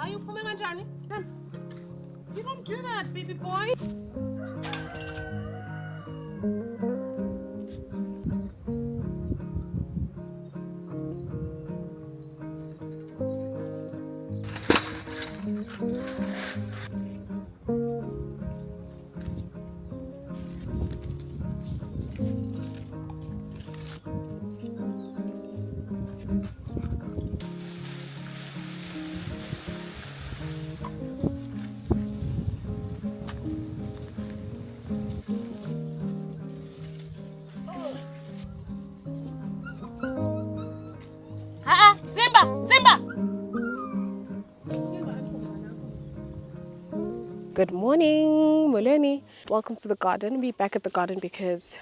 You coming on, Johnny? Come. You don't do that, baby boy. Simba! Good morning, Moleni. Welcome to the garden. We're back at the garden because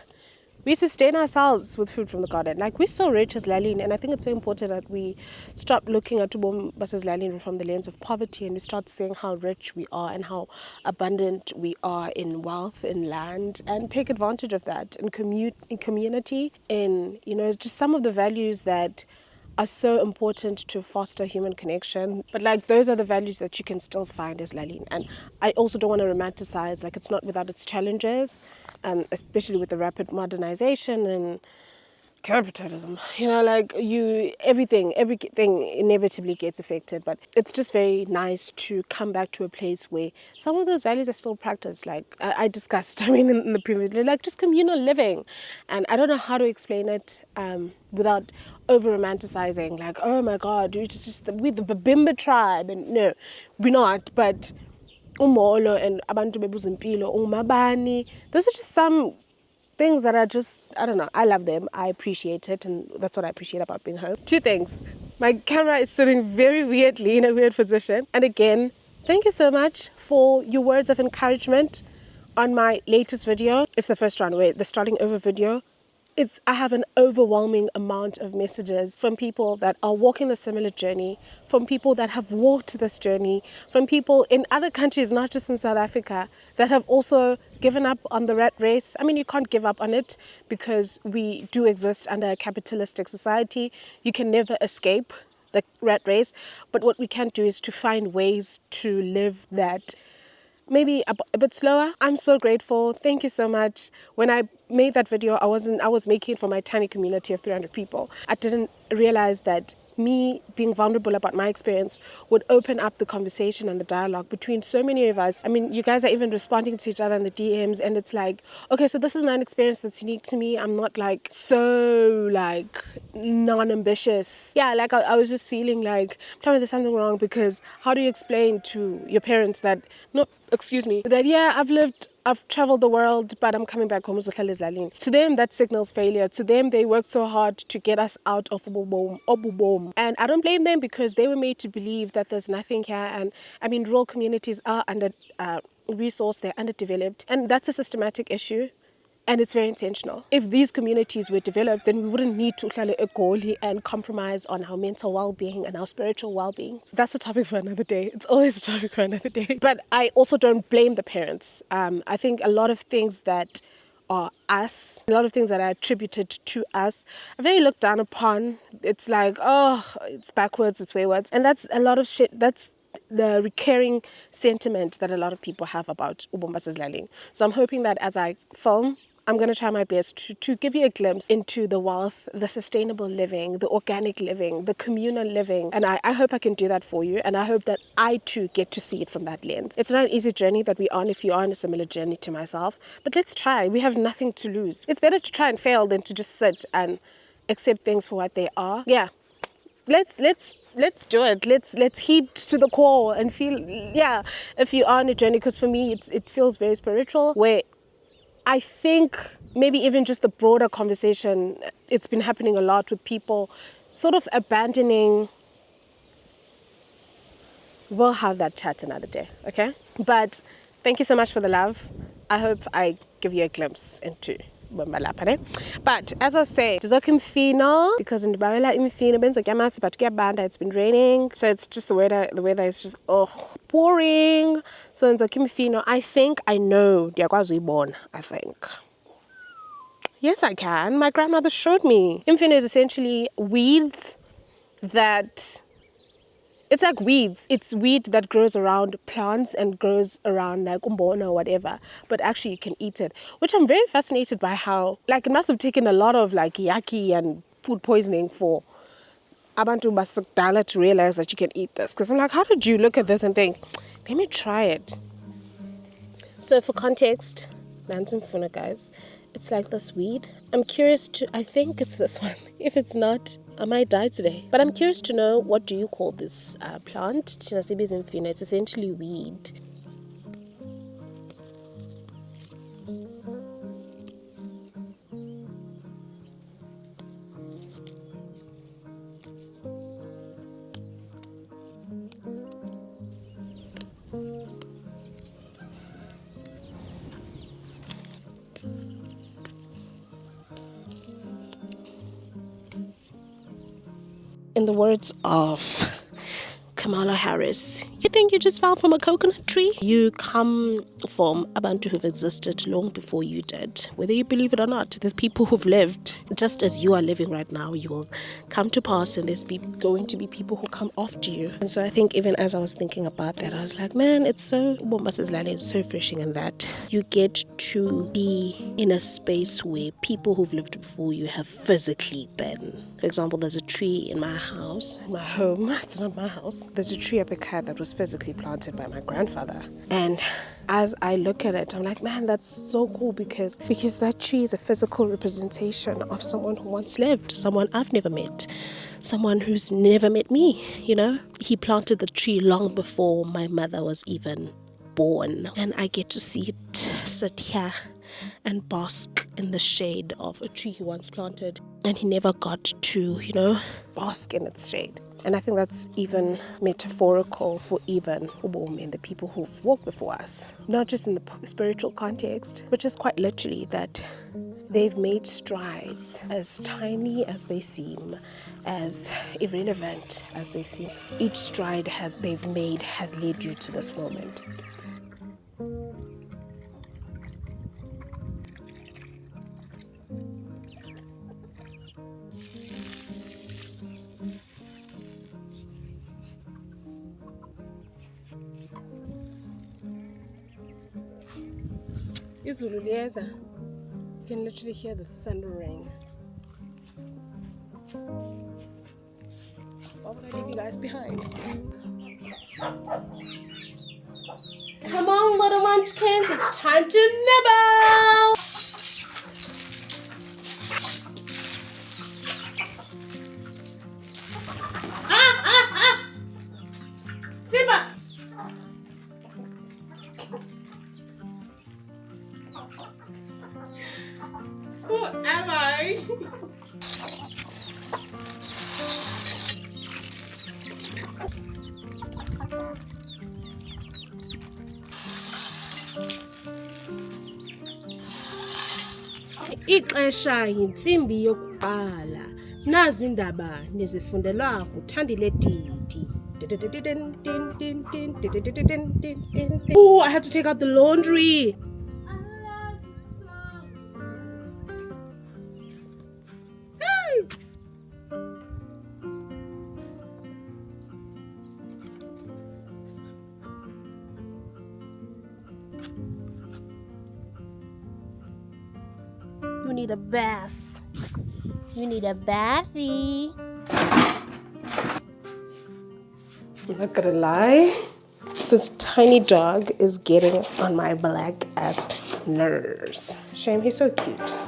we sustain ourselves with food from the garden. Like, we're so rich as Lalin, and I think it's so important that we stop looking at Ubom versus Lalin from the lens of poverty, and we start seeing how rich we are and how abundant we are in wealth, in land, and take advantage of that in community, in, you know, just some of the values that are so important to foster human connection. But like, those are the values that you can still find as Lalin. And I also don't want to romanticize, like, it's not without its challenges, especially with the rapid modernization and capitalism, you know, like, everything inevitably gets affected. But it's just very nice to come back to a place where some of those values are still practiced, like I discussed, in the previous, like, just communal living. And I don't know how to explain it without over romanticizing, like, oh my god, we're the Babimba tribe. And no, we're not. But umolo and abantu bebuzimpilo, umabani, those are just some things that are just, I don't know, I love them, I appreciate it, and that's what I appreciate about being home. Two things. My camera is sitting very weirdly in a weird position. And again, thank you so much for your words of encouragement on my latest video. It's the first runway, the starting over video. I have an overwhelming amount of messages from people that are walking a similar journey, from people that have walked this journey, from people in other countries, not just in South Africa, that have also given up on the rat race. I mean, you can't give up on it because we do exist under a capitalistic society. You can never escape the rat race. But what we can do is to find ways to live that maybe a bit slower. I'm so grateful. Thank you so much. When I made that video, I was making it for my tiny community of 300 people. I didn't realize that me being vulnerable about my experience would open up the conversation and the dialogue between so many of us. I mean, you guys are even responding to each other in the DMs, and it's like, okay, so this is not an experience that's unique to me. I'm not like so like non-ambitious. Yeah, like I was just feeling like, tell me there's something wrong, because how do you explain to your parents that, no, excuse me, that yeah, I've traveled the world, but I'm coming back home. To them, that signals failure. To them, they worked so hard to get us out of Obubom. And I don't blame them, because they were made to believe that there's nothing here. And I mean, rural communities are under resourced, they're underdeveloped. And that's a systematic issue. And it's very intentional. If these communities were developed, then we wouldn't need to uhlale egoli and compromise on our mental well-being and our spiritual well-being. So that's a topic for another day. It's always a topic for another day. But I also don't blame the parents. I think a lot of things that are us, a lot of things that are attributed to us are very looked down upon. It's like, oh, it's backwards, it's waywards. And that's a lot of shit. That's the recurring sentiment that a lot of people have about Ubomba's Laling. So I'm hoping that as I film, I'm going to try my best to give you a glimpse into the wealth, the sustainable living, the organic living, the communal living. And I hope I can do that for you. And I hope that I too get to see it from that lens. It's not an easy journey that we're on if you are on a similar journey to myself. But let's try. We have nothing to lose. It's better to try and fail than to just sit and accept things for what they are. Yeah. Let's do it. Let's heed to the call and feel, yeah, if you are on a journey, because for me it feels very spiritual, where I think maybe even just the broader conversation, it's been happening a lot with people sort of abandoning. We'll have that chat another day, okay? But thank you so much for the love. I hope I give you a glimpse into But as I say, imifino, because in the imifino, but it's been raining, so it's just the weather is just boring. So in imifino, I think I know I think. Yes, I can. My grandmother showed me. Imifino is essentially weeds that... It's like weeds. It's weed that grows around plants and grows around like umbona or whatever. But actually you can eat it. Which I'm very fascinated by how... Like it must have taken a lot of like yaki and food poisoning for abantu basakudala to realize that you can eat this. Because I'm like, how did you look at this and think, let me try it? So for context, Nansimfuna guys, it's like this weed. I'm curious to... I think it's this one. If it's not, I might die today. But I'm curious to know, what do you call this plant? It's essentially weed. In the words of Kamala Harris, you think you just fell from a coconut tree? You come from Abantu who've existed long before you did. Whether you believe it or not, there's people who've lived just as you are living right now. You will come to pass, and there's going to be people who come after you. And so I think even as I was thinking about that, I was like, man, it's so refreshing in that you get to be in a space where people who've lived before you have physically been. For example, there's a tree in my house, in my home. It's not my house. There's a tree up a cat that was physically planted by my grandfather. And as I look at it, I'm like, man, that's so cool because that tree is a physical representation of someone who once lived, someone I've never met, someone who's never met me, you know? He planted the tree long before my mother was even born. And I get to see it sit here and bask in the shade of a tree he once planted. And he never got to, bask in its shade. And I think that's even metaphorical for even women, the people who've walked before us. Not just in the spiritual context, but just quite literally that they've made strides as tiny as they seem, as irrelevant as they seem. Each stride they've made has led you to this moment. Izulu liyeza. You can literally hear the thundering. Why would I leave you guys behind? Come on, little munchkins, it's time to nibble! Simba! Who am I? Ixesha yintsimbi yokuqala. Nazi indaba nizifundelwa nguThandile Didi. Oh, I have to take out the laundry. You need a bath. You need a bathy. I'm not gonna lie. This tiny dog is getting on my black ass nerves. Shame, he's so cute.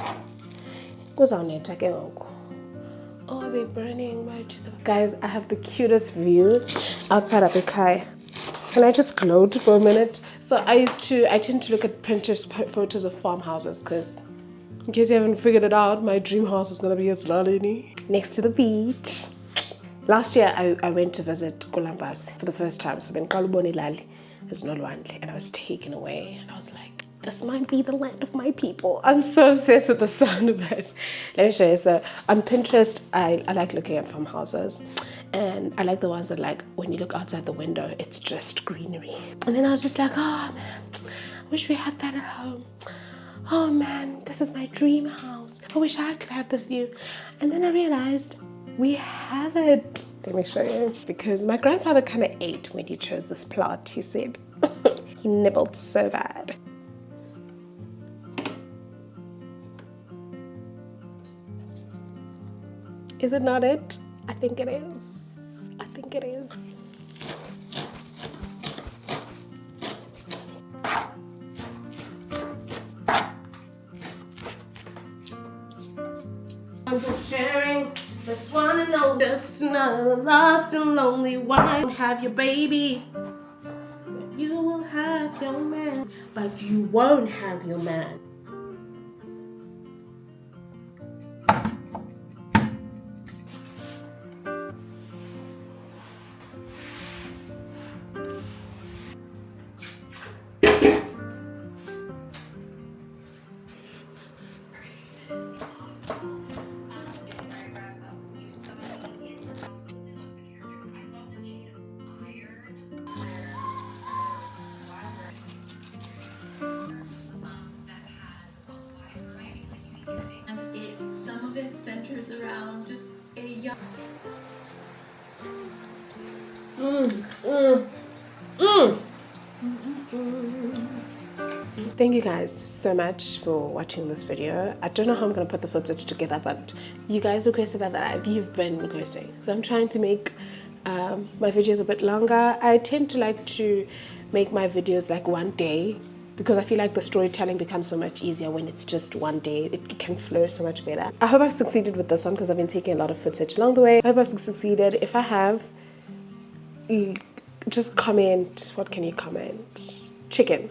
Goes on there, take it. Oh, they're burning my cheese. Guys, I have the cutest view outside of Apikai. Can I just gloat for a minute? So I tend to look at Pinterest photos of farmhouses because, in case you haven't figured it out, my dream house is going to be at Lalini, next to the beach. Last year, I went to visit Columbus for the first time. So when Kaluboni Lali was Nolwandle, and I was taken away. And I was like, this might be the land of my people. I'm so obsessed with the sound of it. Let me show you. So on Pinterest, I like looking at farmhouses, and I like the ones that, like, when you look outside the window, it's just greenery. And then I was just like, oh man, I wish we had that at home. Oh man, this is my dream house. I wish I could have this view. And then I realized we have it. Let me show you. Because my grandfather kind of ate when he chose this plot, he said. He nibbled so bad. Is it not it? I think it is. I think it is. I'm just sharing this one and know just another lost and lonely wife. Have your baby, but you will have your man, but you won't have your man. Some of it centers around a young. Thank you guys so much for watching this video. I don't know how I'm going to put the footage together, but you guys requested that you've been requesting. So I'm trying to make my videos a bit longer. I tend to like to make my videos like one day, because I feel like the storytelling becomes so much easier when it's just one day. It can flow so much better. I hope I've succeeded with this one because I've been taking a lot of footage along the way. I hope I've succeeded. If I have, just comment. What can you comment? Chicken.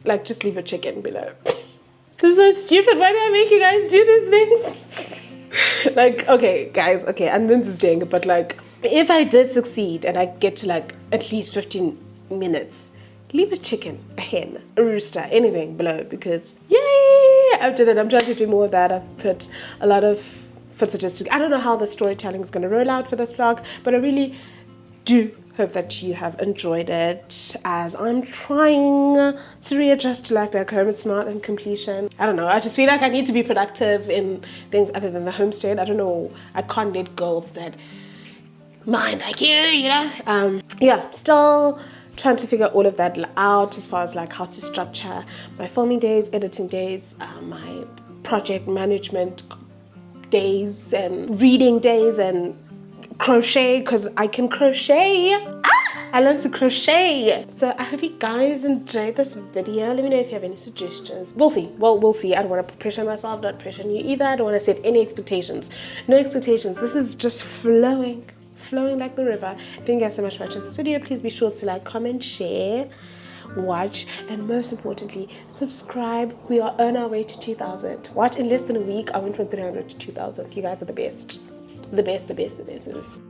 Like, just leave a chicken below. This is so stupid. Why do I make you guys do these things? Like, okay, guys, okay, I'm interesting, but like, if I did succeed and I get to like at least 15 minutes, leave a chicken, a hen, a rooster, anything below, because yay, I've done it. I'm trying to do more of that. I've put a lot of footage. I don't know how the storytelling is going to roll out for this vlog, but I really do hope that you have enjoyed it, as I'm trying to readjust to life back home. It's not in completion. I don't know. I just feel like I need to be productive in things other than the homestead. I don't know. I can't let go of that mind like you know? Yeah, still trying to figure all of that out as far as like how to structure my filming days, editing days, my project management days, and reading days, and crochet, because I can crochet. I learned to crochet. So I hope you guys enjoyed this video. Let me know if you have any suggestions. We'll see. Well, we'll see. I don't want to pressure myself, not pressure you either. I don't want to set any expectations. No expectations. This is just flowing like the river. Thank you guys so much for watching this video. Please be sure to like, comment, share, watch, and most importantly, subscribe. We are on our way to 2,000. What? In less than a week, I went from 300 to 2,000. You guys are the best. The best.